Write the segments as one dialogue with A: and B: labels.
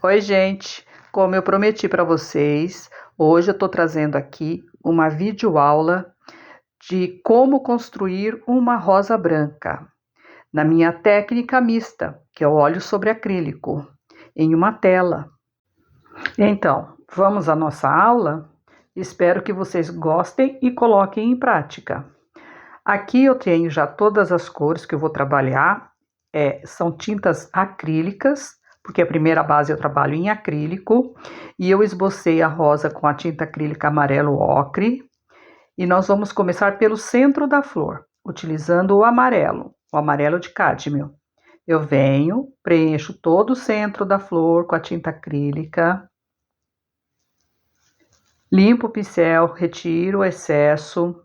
A: Oi, gente! Como eu prometi para vocês, hoje eu estou trazendo aqui uma videoaula de como construir uma rosa branca na minha técnica mista, que é o óleo sobre acrílico, em uma tela. Então, vamos à nossa aula? Espero que vocês gostem e coloquem em prática. Aqui eu tenho já todas as cores que eu vou trabalhar, são tintas acrílicas, porque a primeira base eu trabalho em acrílico, e eu esbocei a rosa com a tinta acrílica amarelo ocre, e nós vamos começar pelo centro da flor, utilizando o amarelo de cádmio. Eu venho, preencho todo o centro da flor com a tinta acrílica, limpo o pincel, retiro o excesso,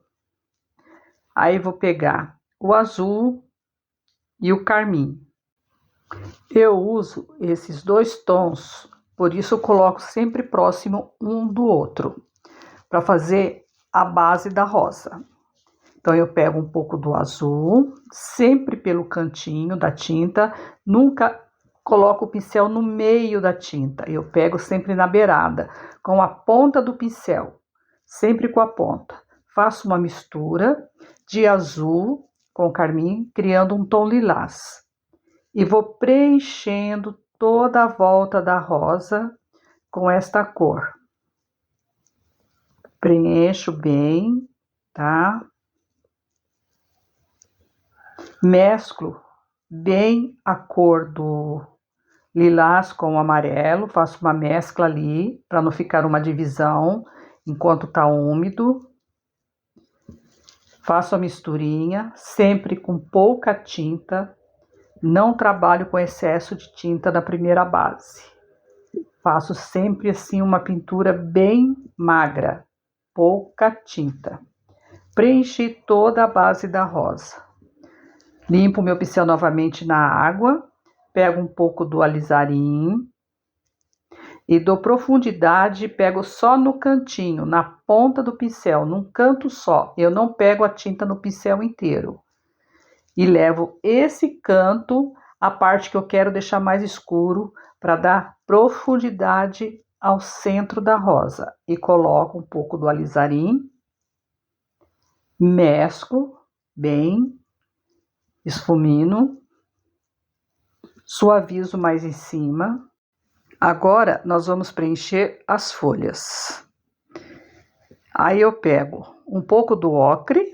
A: aí vou pegar o azul e o carmim. Eu uso esses dois tons, por isso eu coloco sempre próximo um do outro, para fazer a base da rosa. Então eu pego um pouco do azul, sempre pelo cantinho da tinta, nunca coloco o pincel no meio da tinta, eu pego sempre na beirada, com a ponta do pincel, sempre com a ponta. Faço uma mistura de azul com carmim, criando um tom lilás. E vou preenchendo toda a volta da rosa com esta cor. Preencho bem, tá? Mesclo bem a cor do lilás com o amarelo, faço uma mescla ali para não ficar uma divisão enquanto tá úmido. Faço a misturinha, sempre com pouca tinta. Não trabalho com excesso de tinta da primeira base. Faço sempre assim uma pintura bem magra, pouca tinta. Preenchi toda a base da rosa. Limpo meu pincel novamente na água, pego um pouco do alizarim e dou profundidade, pego só no cantinho, na ponta do pincel, num canto só. Eu não pego a tinta no pincel inteiro. E levo esse canto, a parte que eu quero deixar mais escuro, para dar profundidade ao centro da rosa. E coloco um pouco do alizarim, mesclo bem, esfumino, suavizo mais em cima. Agora nós vamos preencher as folhas. Aí eu pego um pouco do ocre,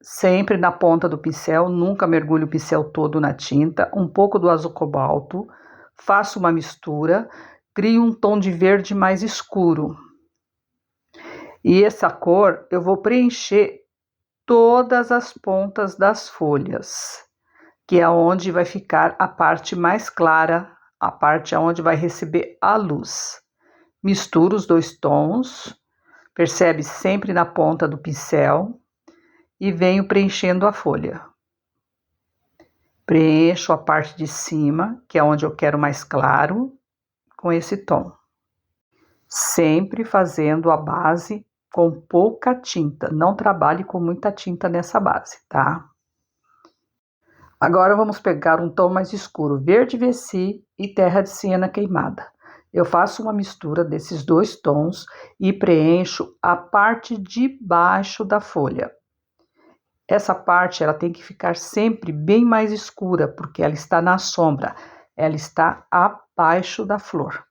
A: sempre na ponta do pincel, nunca mergulho o pincel todo na tinta, um pouco do azul cobalto, faço uma mistura, crio um tom de verde mais escuro. E essa cor eu vou preencher todas as pontas das folhas, que é onde vai ficar a parte mais clara, a parte onde vai receber a luz. Misturo os dois tons, percebe sempre na ponta do pincel, e venho preenchendo a folha. Preencho a parte de cima, que é onde eu quero mais claro, com esse tom. Sempre fazendo a base com pouca tinta. Não trabalhe com muita tinta nessa base, tá? Agora vamos pegar um tom mais escuro, verde Vessi e terra de siena queimada. Eu faço uma mistura desses dois tons e preencho a parte de baixo da folha. Essa parte ela tem que ficar sempre bem mais escura, porque ela está na sombra, ela está abaixo da flor.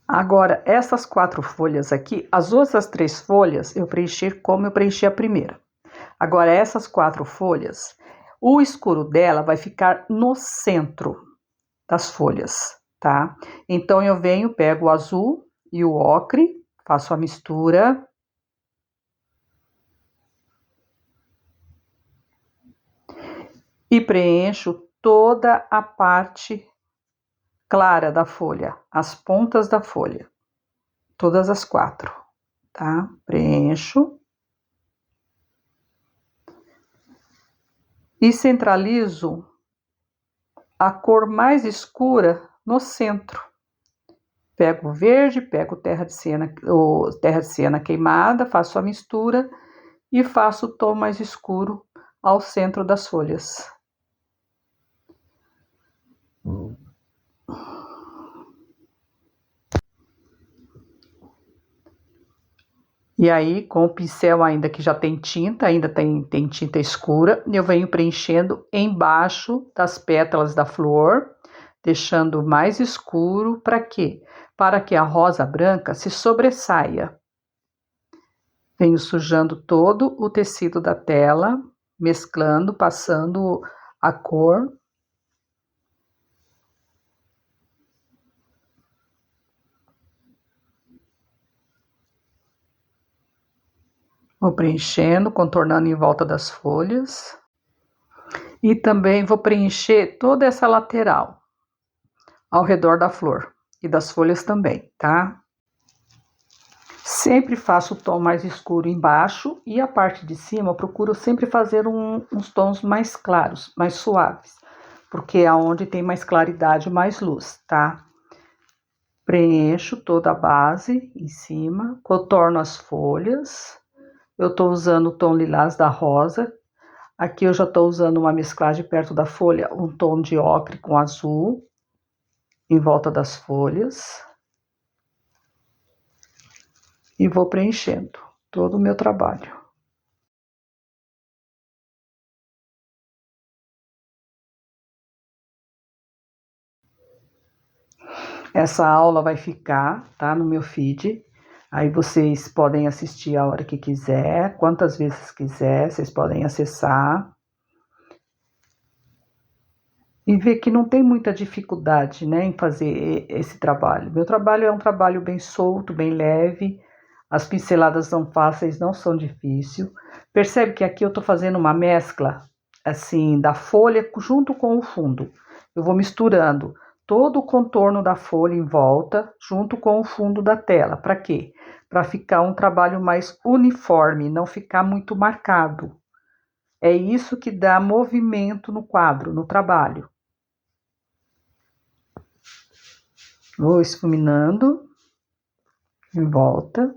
A: Agora, essas 4 folhas aqui, as outras 3 folhas eu preenchi como eu preenchi a primeira. Agora, essas 4 folhas, o escuro dela vai ficar no centro das folhas, tá? Então, eu venho, pego o azul e o ocre, faço a mistura. E preencho toda a parte clara da folha, as pontas da folha, todas as 4, tá? Preencho. E centralizo a cor mais escura no centro. Pego o verde, pego terra de siena queimada, faço a mistura e faço o tom mais escuro ao centro das folhas. E aí, com o pincel ainda que já tem tinta, ainda tem tinta escura, eu venho preenchendo embaixo das pétalas da flor, deixando mais escuro, para quê? Para que a rosa branca se sobressaia. Venho sujando todo o tecido da tela, mesclando, passando a cor. Vou preenchendo, contornando em volta das folhas. E também vou preencher toda essa lateral ao redor da flor e das folhas também, tá? Sempre faço o tom mais escuro embaixo e a parte de cima eu procuro sempre fazer uns tons mais claros, mais suaves, porque é onde tem mais claridade, mais luz, tá? Preencho toda a base em cima, contorno as folhas. Eu tô usando o tom lilás da rosa. Aqui eu já tô usando uma mesclagem perto da folha, um tom de ocre com azul em volta das folhas. E vou preenchendo todo o meu trabalho. Essa aula vai ficar, tá, no meu feed. Aí vocês podem assistir a hora que quiser, quantas vezes quiser, vocês podem acessar. E ver que não tem muita dificuldade, né, em fazer esse trabalho. Meu trabalho é um trabalho bem solto, bem leve. As pinceladas não fáceis, não são difíceis. Percebe que aqui eu tô fazendo uma mescla, assim, da folha junto com o fundo. Eu vou misturando todo o contorno da folha em volta, junto com o fundo da tela. Para quê? Para ficar um trabalho mais uniforme, não ficar muito marcado. É isso que dá movimento no quadro, no trabalho. Vou esfuminando em volta.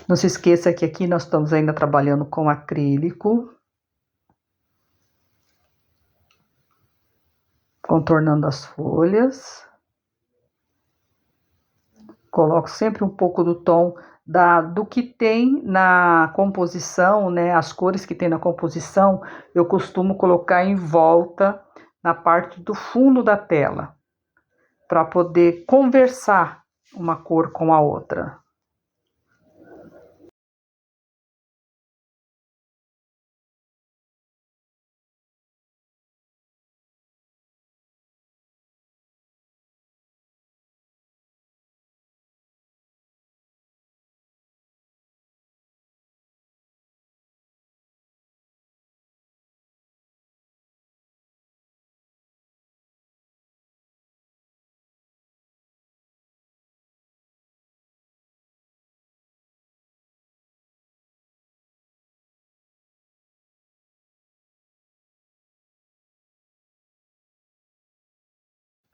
A: Não se esqueça que aqui nós estamos ainda trabalhando com acrílico. Contornando as folhas. Coloco sempre um pouco do tom do que tem na composição, né? As cores que tem na composição, eu costumo colocar em volta, na parte do fundo da tela, para poder conversar uma cor com a outra.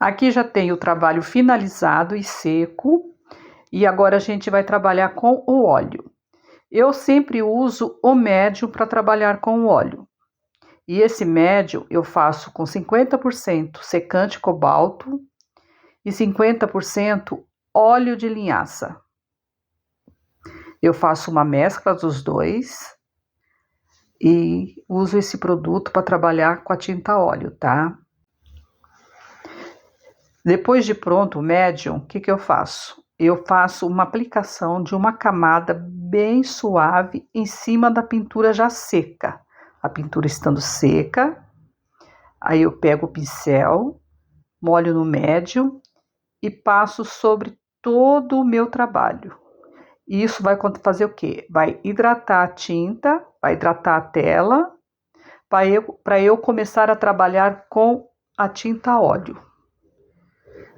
A: Aqui já tem o trabalho finalizado e seco, e agora a gente vai trabalhar com o óleo. Eu sempre uso o médio para trabalhar com o óleo. E esse médio eu faço com 50% secante cobalto e 50% óleo de linhaça. Eu faço uma mescla dos dois e uso esse produto para trabalhar com a tinta óleo, tá? Depois de pronto o médium, o que eu faço? Eu faço uma aplicação de uma camada bem suave em cima da pintura já seca. A pintura estando seca, aí eu pego o pincel, molho no médium e passo sobre todo o meu trabalho. E isso vai fazer o quê? Vai hidratar a tinta, vai hidratar a tela, para eu começar a trabalhar com a tinta óleo.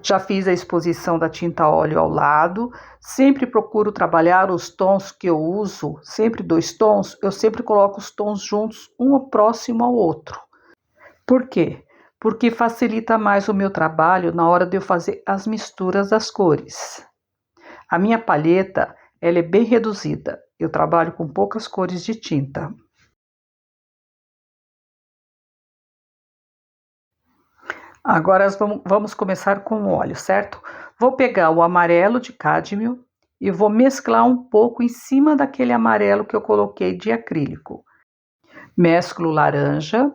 A: Já fiz a exposição da tinta óleo ao lado, sempre procuro trabalhar os tons que eu uso, sempre 2 tons, eu sempre coloco os tons juntos, um próximo ao outro. Por quê? Porque facilita mais o meu trabalho na hora de eu fazer as misturas das cores. A minha palheta, ela é bem reduzida, eu trabalho com poucas cores de tinta. Agora vamos começar com o óleo, certo? Vou pegar o amarelo de cádmio e vou mesclar um pouco em cima daquele amarelo que eu coloquei de acrílico. Mesclo laranja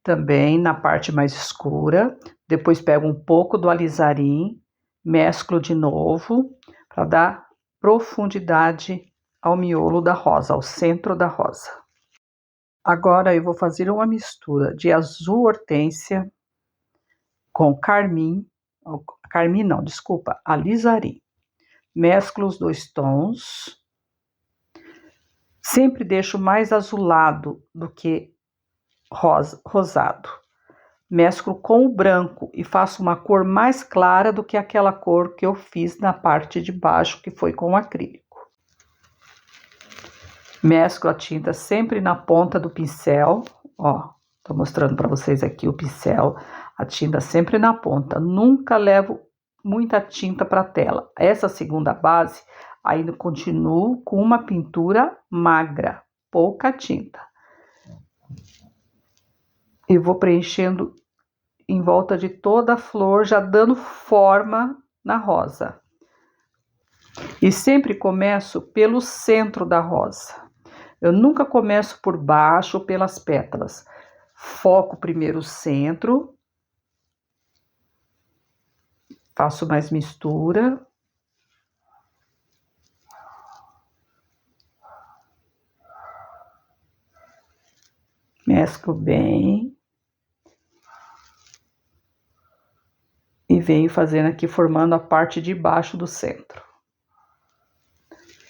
A: também na parte mais escura, depois pego um pouco do alizarim, mesclo de novo para dar profundidade ao miolo da rosa, ao centro da rosa. Agora eu vou fazer uma mistura de azul hortênsia com alizarim. Mesclo os dois tons. Sempre deixo mais azulado do que rosado. Mesclo com o branco e faço uma cor mais clara do que aquela cor que eu fiz na parte de baixo, que foi com o acrílico. Mesclo a tinta sempre na ponta do pincel, ó, tô mostrando para vocês aqui o pincel, a tinta sempre na ponta, nunca levo muita tinta para a tela. Essa segunda base, ainda continuo com uma pintura magra, pouca tinta. E vou preenchendo em volta de toda a flor, já dando forma na rosa. E sempre começo pelo centro da rosa. Eu nunca começo por baixo ou pelas pétalas. Foco primeiro o centro. Faço mais mistura. Mesclo bem. E venho fazendo aqui, formando a parte de baixo do centro.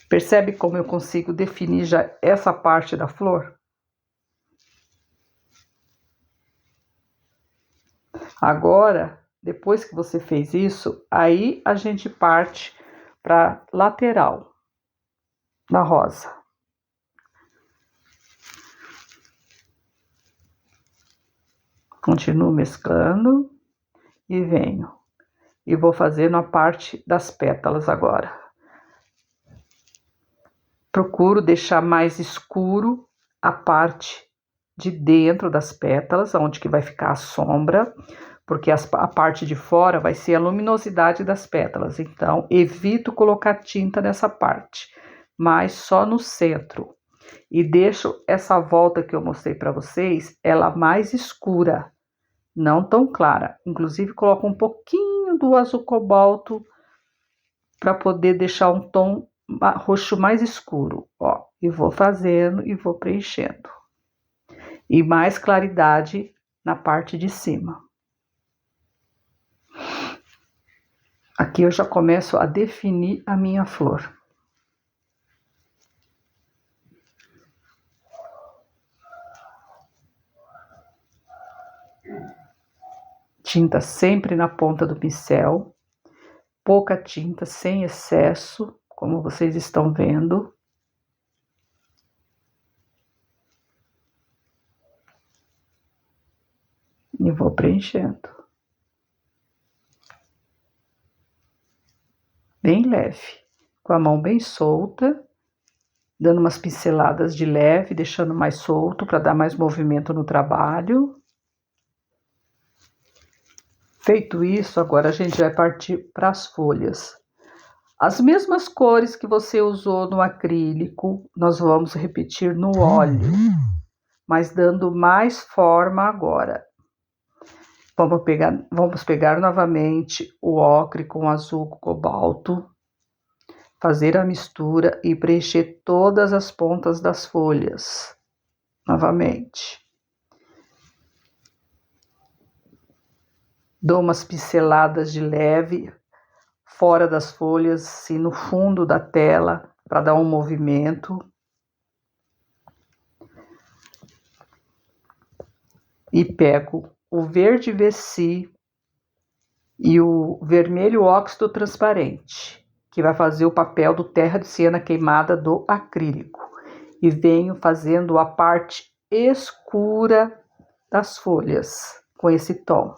A: Percebe como eu consigo definir já essa parte da flor? Agora, depois que você fez isso, aí a gente parte para lateral da rosa. Continuo mesclando e venho. E vou fazendo a parte das pétalas agora. Procuro deixar mais escuro a parte de dentro das pétalas, onde que vai ficar a sombra, porque a parte de fora vai ser a luminosidade das pétalas. Então, evito colocar tinta nessa parte, mas só no centro. E deixo essa volta que eu mostrei para vocês, ela mais escura, não tão clara. Inclusive, coloco um pouquinho do azul cobalto para poder deixar um tom roxo mais escuro, ó. E vou fazendo e vou preenchendo. E mais claridade na parte de cima. Aqui eu já começo a definir a minha flor. Tinta sempre na ponta do pincel. Pouca tinta, sem excesso, como vocês estão vendo. E vou preenchendo. Bem leve, com a mão bem solta, dando umas pinceladas de leve, deixando mais solto para dar mais movimento no trabalho. Feito isso, agora a gente vai partir para as folhas. As mesmas cores que você usou no acrílico, nós vamos repetir no óleo, mas dando mais forma agora. Vamos pegar novamente o ocre com azul cobalto, fazer a mistura e preencher todas as pontas das folhas, novamente. Dou umas pinceladas de leve, fora das folhas, assim, no fundo da tela, para dar um movimento. E pego o verde VC e o vermelho óxido transparente, que vai fazer o papel do terra de siena queimada do acrílico. E venho fazendo a parte escura das folhas com esse tom.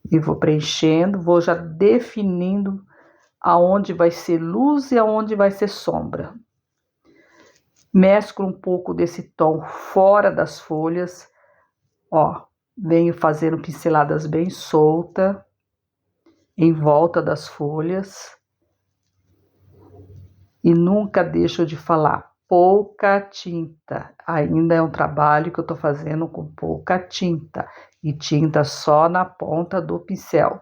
A: E vou preenchendo, vou já definindo aonde vai ser luz e aonde vai ser sombra. Mesclo um pouco desse tom fora das folhas, ó, venho fazendo pinceladas bem soltas em volta das folhas E nunca deixo de falar, pouca tinta. Ainda é um trabalho que eu estou fazendo com pouca tinta. E tinta só na ponta do pincel.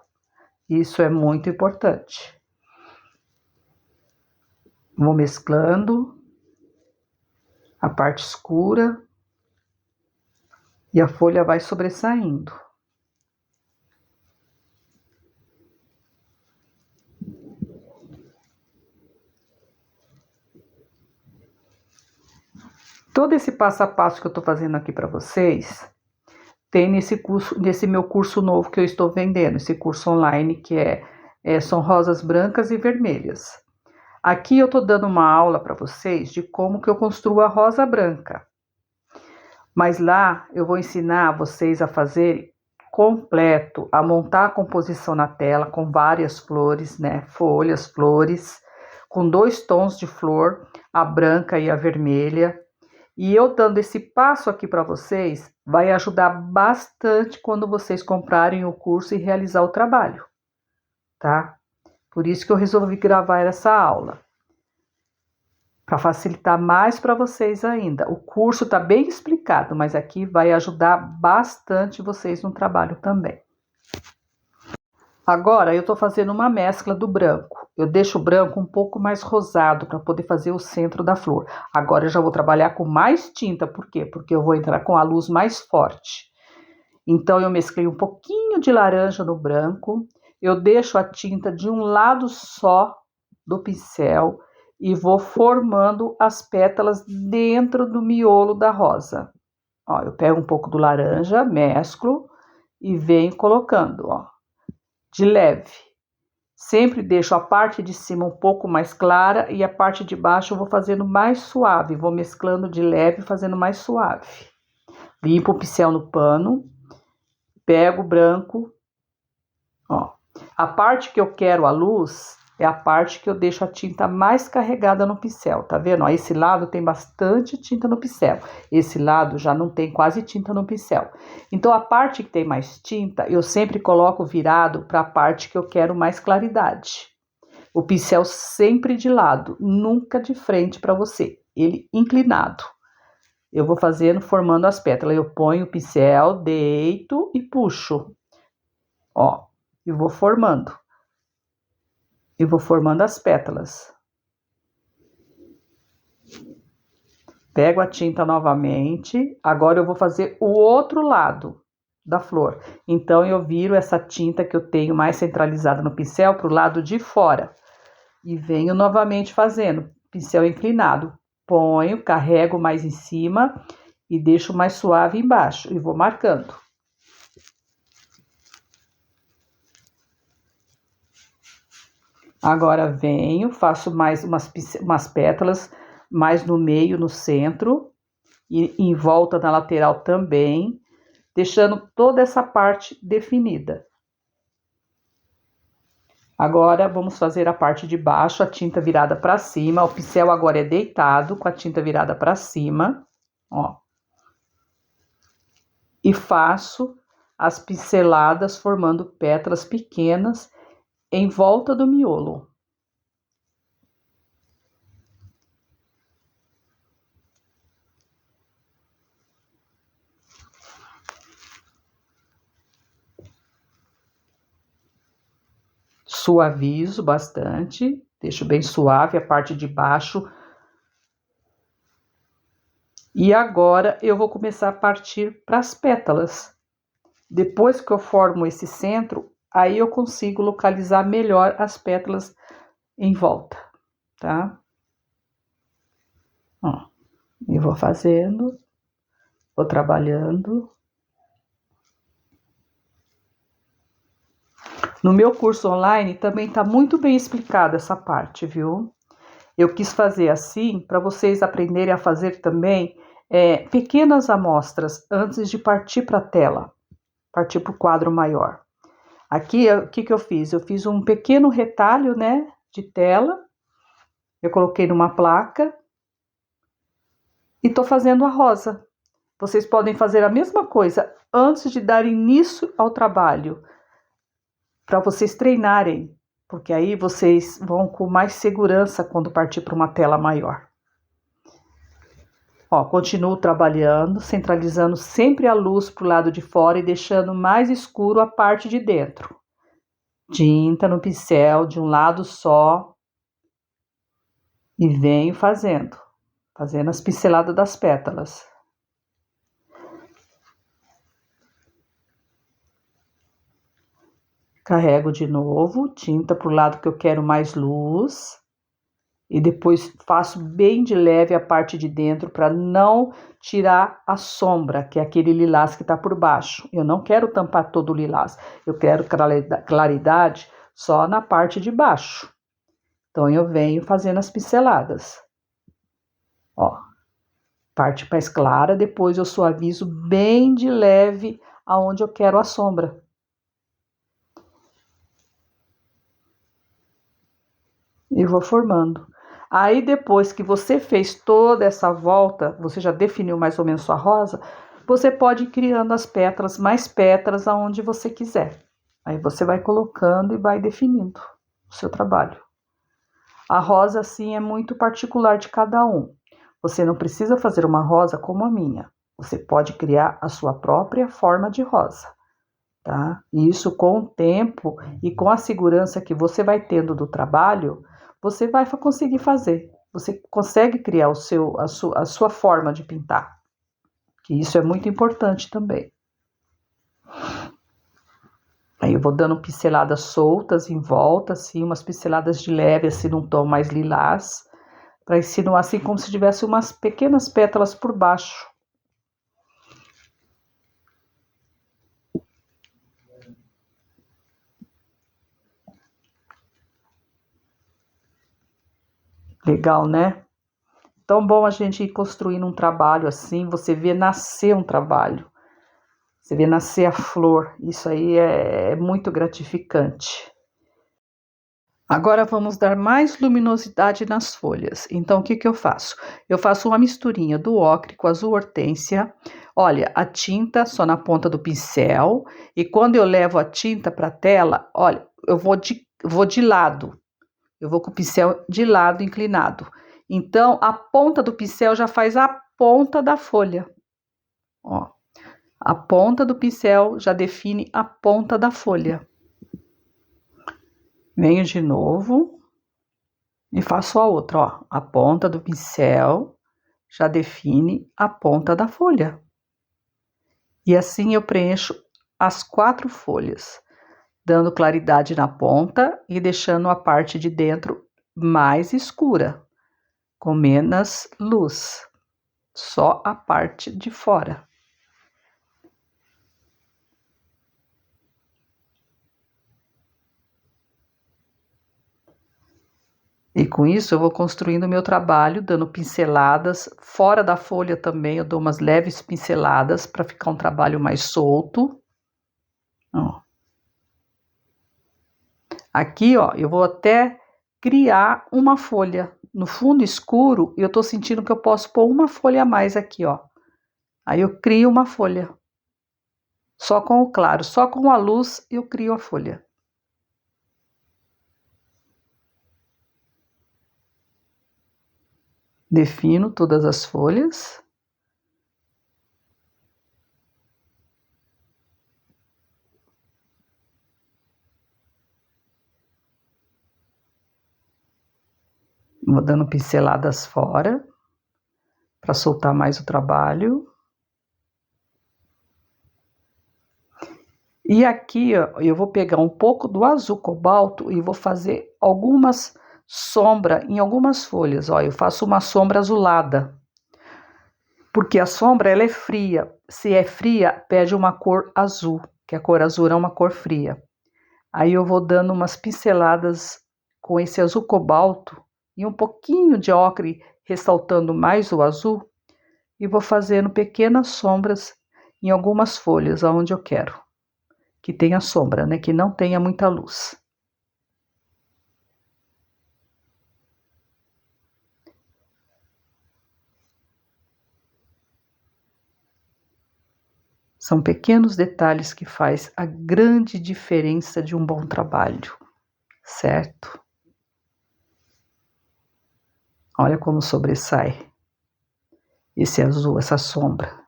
A: Isso é muito importante. Vou mesclando a parte escura e a folha vai sobressaindo. Todo esse passo a passo que eu estou fazendo aqui para vocês tem nesse meu curso novo que eu estou vendendo, esse curso online que são rosas brancas e vermelhas. Aqui eu estou dando uma aula para vocês de como que eu construo a rosa branca. Mas lá eu vou ensinar vocês a fazer completo, a montar a composição na tela com várias flores, né? Folhas, flores, com 2 tons de flor, a branca e a vermelha. E eu dando esse passo aqui para vocês, vai ajudar bastante quando vocês comprarem o curso e realizar o trabalho, tá? Por isso que eu resolvi gravar essa aula, para facilitar mais para vocês ainda. O curso está bem explicado, mas aqui vai ajudar bastante vocês no trabalho também. Agora eu estou fazendo uma mescla do branco. Eu deixo o branco um pouco mais rosado para poder fazer o centro da flor. Agora eu já vou trabalhar com mais tinta, por quê? Porque eu vou entrar com a luz mais forte. Então eu mesclei um pouquinho de laranja no branco, eu deixo a tinta de um lado só do pincel e vou formando as pétalas dentro do miolo da rosa. Ó, eu pego um pouco do laranja, mesclo e venho colocando, ó, de leve. Sempre deixo a parte de cima um pouco mais clara e a parte de baixo eu vou fazendo mais suave, vou mesclando de leve, fazendo mais suave. Limpo o pincel no pano, pego o branco, ó. A parte que eu quero a luz é a parte que eu deixo a tinta mais carregada no pincel, tá vendo? Ó, esse lado tem bastante tinta no pincel, esse lado já não tem quase tinta no pincel. Então, a parte que tem mais tinta, eu sempre coloco virado para a parte que eu quero mais claridade. O pincel sempre de lado, nunca de frente para você, ele inclinado. Eu vou fazendo, formando as pétalas. Eu ponho o pincel, deito e puxo, ó, e vou formando. E vou formando as pétalas. Pego a tinta novamente. Agora eu vou fazer o outro lado da flor. Então eu viro essa tinta que eu tenho mais centralizada no pincel para o lado de fora. E venho novamente fazendo. Pincel inclinado. Ponho, carrego mais em cima e deixo mais suave embaixo. E vou marcando. Agora venho, faço mais umas pétalas, mais no meio, no centro, e em volta na lateral também, deixando toda essa parte definida. Agora vamos fazer a parte de baixo, a tinta virada para cima, o pincel agora é deitado, com a tinta virada para cima, ó. E faço as pinceladas formando pétalas pequenas em volta do miolo. Suavizo bastante, deixo bem suave a parte de baixo. E agora eu vou começar a partir para as pétalas. Depois que eu formo esse centro, aí eu consigo localizar melhor as pétalas em volta, tá? Ó, e vou fazendo, vou trabalhando. No meu curso online também tá muito bem explicada essa parte, viu? Eu quis fazer assim para vocês aprenderem a fazer também pequenas amostras antes de partir para a tela, partir para o quadro maior. Aqui, o que eu fiz? Eu fiz um pequeno retalho, né, de tela. Eu coloquei numa placa e tô fazendo a rosa. Vocês podem fazer a mesma coisa antes de dar início ao trabalho, para vocês treinarem, porque aí vocês vão com mais segurança quando partir para uma tela maior. Ó, continuo trabalhando, centralizando sempre a luz para o lado de fora e deixando mais escuro a parte de dentro. Tinta no pincel de um lado só e venho fazendo as pinceladas das pétalas. Carrego de novo, tinta para o lado que eu quero mais luz. E depois faço bem de leve a parte de dentro para não tirar a sombra, que é aquele lilás que está por baixo. Eu não quero tampar todo o lilás, eu quero claridade só na parte de baixo. Então eu venho fazendo as pinceladas. Ó, parte mais clara, depois eu suavizo bem de leve aonde eu quero a sombra. E vou formando. Aí depois que você fez toda essa volta, você já definiu mais ou menos sua rosa, você pode ir criando as pétalas, mais pétalas aonde você quiser. Aí você vai colocando e vai definindo o seu trabalho. A rosa assim é muito particular de cada um. Você não precisa fazer uma rosa como a minha. Você pode criar a sua própria forma de rosa, tá? E isso com o tempo e com a segurança que você vai tendo do trabalho, você vai conseguir fazer. Você consegue criar a sua forma de pintar. Que isso é muito importante também. Aí eu vou dando pinceladas soltas em volta, assim, umas pinceladas de leve, assim, num tom mais lilás, para insinuar assim como se tivesse umas pequenas pétalas por baixo. Legal, né? Tão bom a gente ir construindo um trabalho assim, você vê nascer um trabalho. Você vê nascer a flor. Isso aí é muito gratificante. Agora vamos dar mais luminosidade nas folhas. Então, o que eu faço? Eu faço uma misturinha do ocre com azul hortênsia. Olha, a tinta só na ponta do pincel. E quando eu levo a tinta para a tela, olha, eu vou de lado. Eu vou com o pincel de lado inclinado. Então, a ponta do pincel já faz a ponta da folha. Ó, a ponta do pincel já define a ponta da folha. Venho de novo e faço a outra, ó. A ponta do pincel já define a ponta da folha. E assim eu preencho as 4 folhas, dando claridade na ponta e deixando a parte de dentro mais escura, com menos luz, só a parte de fora. E com isso eu vou construindo o meu trabalho, dando pinceladas, fora da folha também eu dou umas leves pinceladas para ficar um trabalho mais solto. Ó. Aqui, ó, eu vou até criar uma folha. No fundo escuro, eu tô sentindo que eu posso pôr uma folha a mais aqui, ó. Aí eu crio uma folha. Só com o claro, só com a luz eu crio a folha. Defino todas as folhas. Vou dando pinceladas fora, para soltar mais o trabalho. E aqui, ó, eu vou pegar um pouco do azul cobalto e vou fazer algumas sombras em algumas folhas. Ó, eu faço uma sombra azulada, porque a sombra ela é fria. Se é fria, pede uma cor azul, que a cor azul é uma cor fria. Aí eu vou dando umas pinceladas com esse azul cobalto e um pouquinho de ocre, ressaltando mais o azul, e vou fazendo pequenas sombras em algumas folhas, aonde eu quero que tenha sombra, né? Que não tenha muita luz. São pequenos detalhes que faz a grande diferença de um bom trabalho. certo? Olha como sobressai esse azul, essa sombra.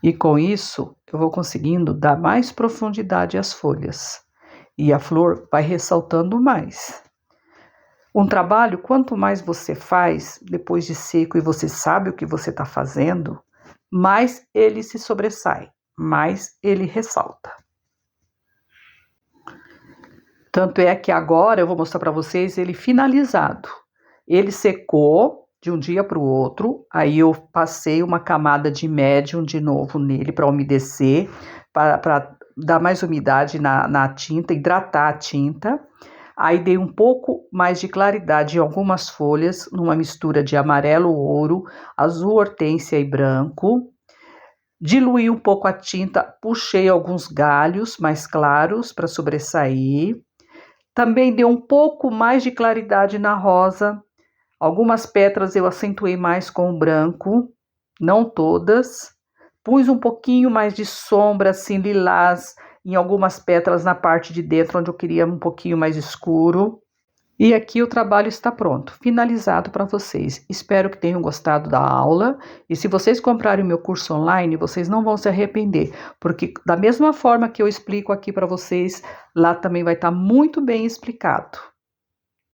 A: E com isso, eu vou conseguindo dar mais profundidade às folhas. E a flor vai ressaltando mais. Um trabalho, quanto mais você faz, depois de seco, e você sabe o que você está fazendo, mais ele se sobressai, mais ele ressalta. Tanto é que agora eu vou mostrar para vocês ele finalizado. Ele secou de um dia para o outro, aí eu passei uma camada de médium de novo nele para umedecer, para dar mais umidade na tinta, hidratar a tinta. Aí dei um pouco mais de claridade em algumas folhas, numa mistura de amarelo ouro, azul hortênsia e branco. Diluí um pouco a tinta, puxei alguns galhos mais claros para sobressair. Também dei um pouco mais de claridade na rosa. Algumas pétalas eu acentuei mais com o branco, não todas. Pus um pouquinho mais de sombra, assim, lilás, em algumas pétalas na parte de dentro, onde eu queria um pouquinho mais escuro. E aqui o trabalho está pronto, finalizado para vocês. Espero que tenham gostado da aula. E se vocês comprarem o meu curso online, vocês não vão se arrepender, porque da mesma forma que eu explico aqui para vocês, lá também vai estar muito bem explicado.